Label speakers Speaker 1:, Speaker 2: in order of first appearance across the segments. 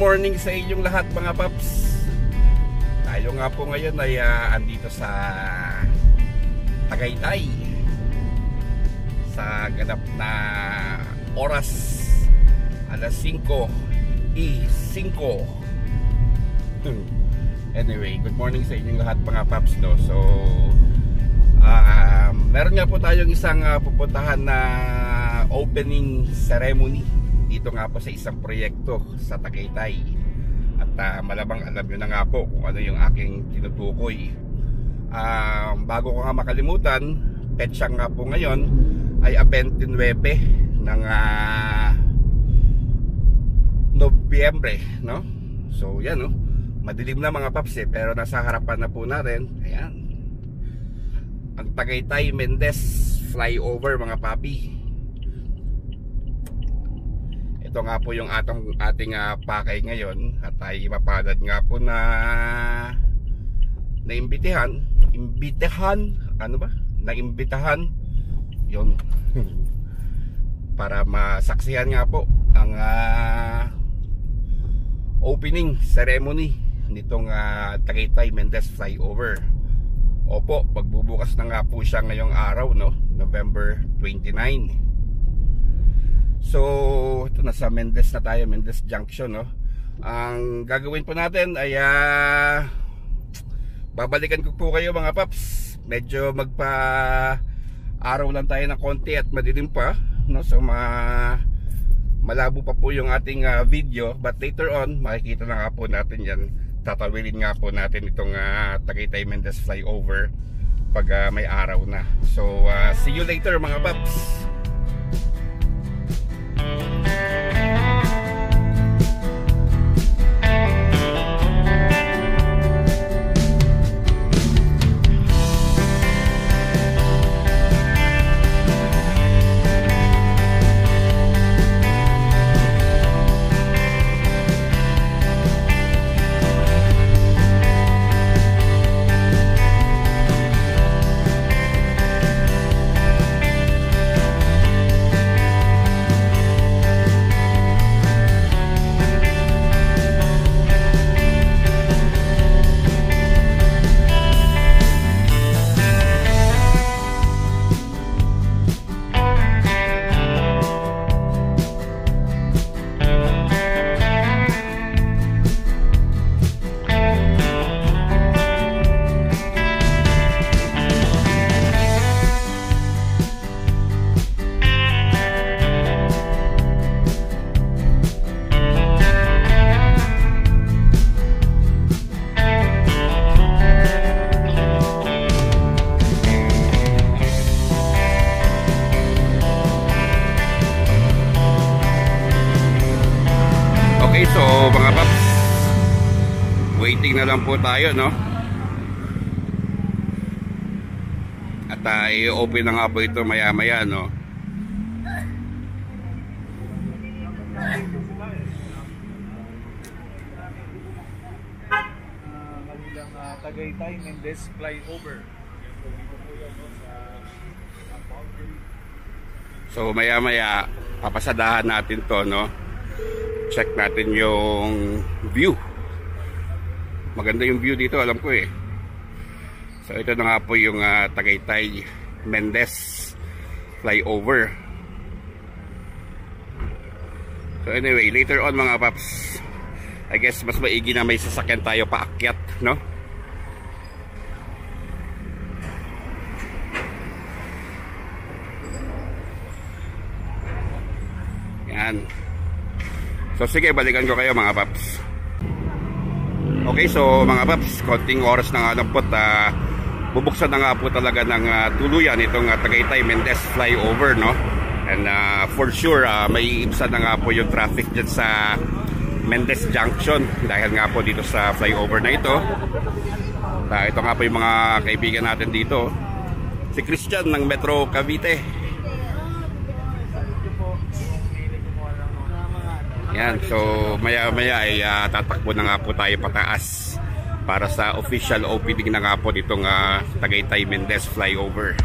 Speaker 1: morning sa inyong lahat mga paps. Tayo nga po ngayon ay andito sa Tagaytay sa ganap na oras alas 5:05. Anyway, good morning sa inyong lahat mga paps, no? So meron nga po tayong isang pupuntahan na opening ceremony dito nga po sa isang proyekto sa Tagaytay. At malamang alam nyo na nga po kung ano yung aking tinutukoy. Bago ko nga makalimutan, petsa nga po ngayon ay 29 ng Nobyembre, no? So yan, no? Madilim na mga paps pero nasa harapan na po natin. Ayan, ang Tagaytay Mendez flyover mga papi. Ito nga po yung ating pakay ngayon. At ay mapalad nga po na naimbitahan. Ano ba? Naimbitahan yun para masaksihan nga po ang opening ceremony nitong Tagaytay Mendez flyover. Opo, pagbubukas na nga po siya ngayong araw, no? November 29. So, ito nasa Mendez na tayo, Mendez Junction, no? Ang gagawin po natin ay babalikan ko po kayo mga paps. Medyo magpa-araw lang tayo ng konti at madilim pa, no? So, malabo pa po yung ating video, but later on makikita na nga po natin yan. Tatawilin nga po natin itong Tagaytay Mendez flyover pag may araw na. So, see you later mga paps. So mga paps, waiting na lang po tayo, no? At i-open na nga po ito maya maya, no?
Speaker 2: Tagaytay Mendez flyover.
Speaker 1: So maya maya papasadahan natin to, no? Check natin yung view. Maganda yung view dito, alam ko eh. So ito na nga po yung Tagaytay Mendez flyover. So anyway, later on mga paps, I guess mas maigi na may sasakyan tayo paakyat, no? Yan. So sige, balikan ko kayo mga paps. Okay, so mga paps, konting oras na nga lang po, bubuksan na nga po talaga ng tuluyan itong Tagaytay Mendez flyover, no? And for sure, may iibsan na nga po yung traffic dyan sa Mendez Junction dahil nga po dito sa flyover na ito. Ito nga po yung mga kaibigan natin dito, si Christian ng Metro Cavite. Yan, so maya maya ay tatakbo na nga po tayo pataas para sa official opening na nga po ditong Tagaytay Mendez flyover.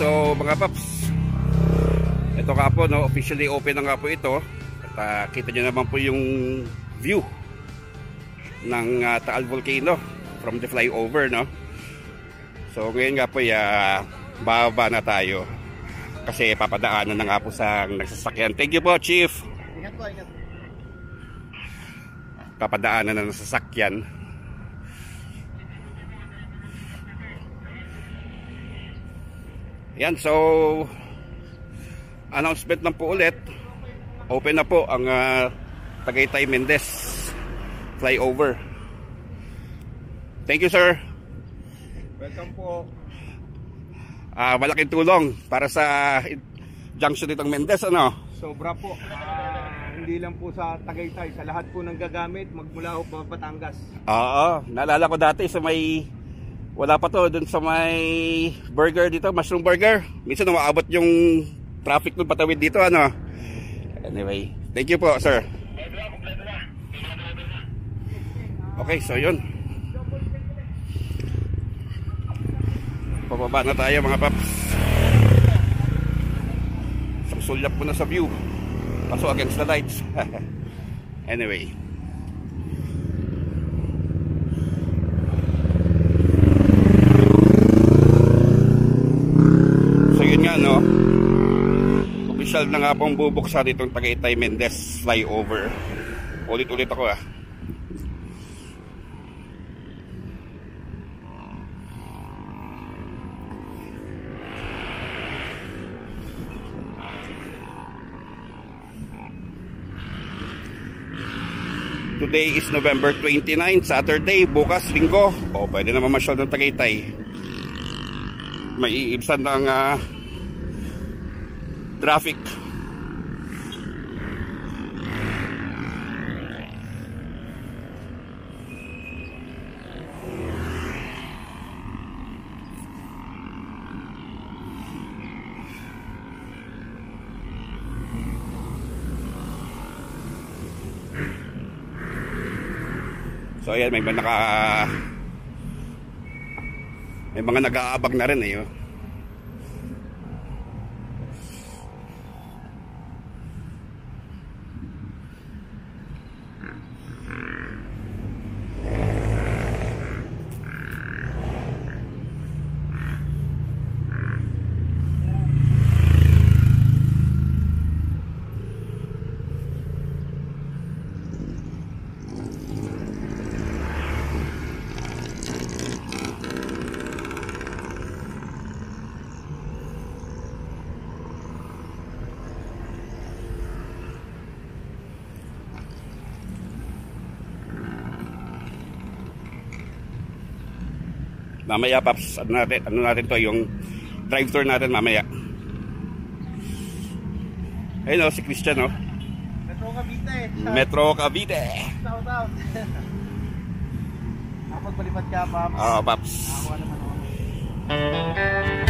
Speaker 1: so mga paps, ito nga po, no, officially open na nga po ito. At kita nyo naman po yung view ng Taal Volcano from the flyover, no. So ngayon nga po, bababa na tayo kasi papadaanan na nga po sa nagsasakyan. Thank you po, Chief.
Speaker 2: Ingat po, ingat.
Speaker 1: Papadaanan na ng sasakyan. Yan, so announcement lang po ulit. Open na po ang Tagaytay Mendez flyover. Thank you, sir.
Speaker 2: Welcome po.
Speaker 1: Malaking tulong para sa junction nitong Mendez, ano?
Speaker 2: Sobra po. Hindi lang po sa Tagaytay, sa lahat po ng gagamit magmula po Batangas.
Speaker 1: Oo, naalala ko dati sa may, wala pa to, dun sa may burger dito, mushroom burger. Minsan umaabot yung traffic dun patawid dito, ano? Anyway, thank you po, sir. Okay, so yun. Pababa na tayo, mga paps. Sulyap po na sa view. Paso against the lights. Anyway. So yun nga, no, official na nga pong bubuksan itong Tagaytay Mendez flyover. Ulit-ulit ako, Today is November 29, Saturday. Bukas, Linggo. O, pwede na mamasyal ng Tagaytay. May iibsan ng traffic. So ayan, may mga nag-aabag na rin, eh. Mamaya, paps, ano natin to, yung drive tour natin mamaya. Ayun, si Christian,
Speaker 2: Metro Cavite.
Speaker 1: Metro Cavite.
Speaker 2: Shout out. Kapag palipad ka, paps.
Speaker 1: Oo, paps.
Speaker 2: Ako naman ako.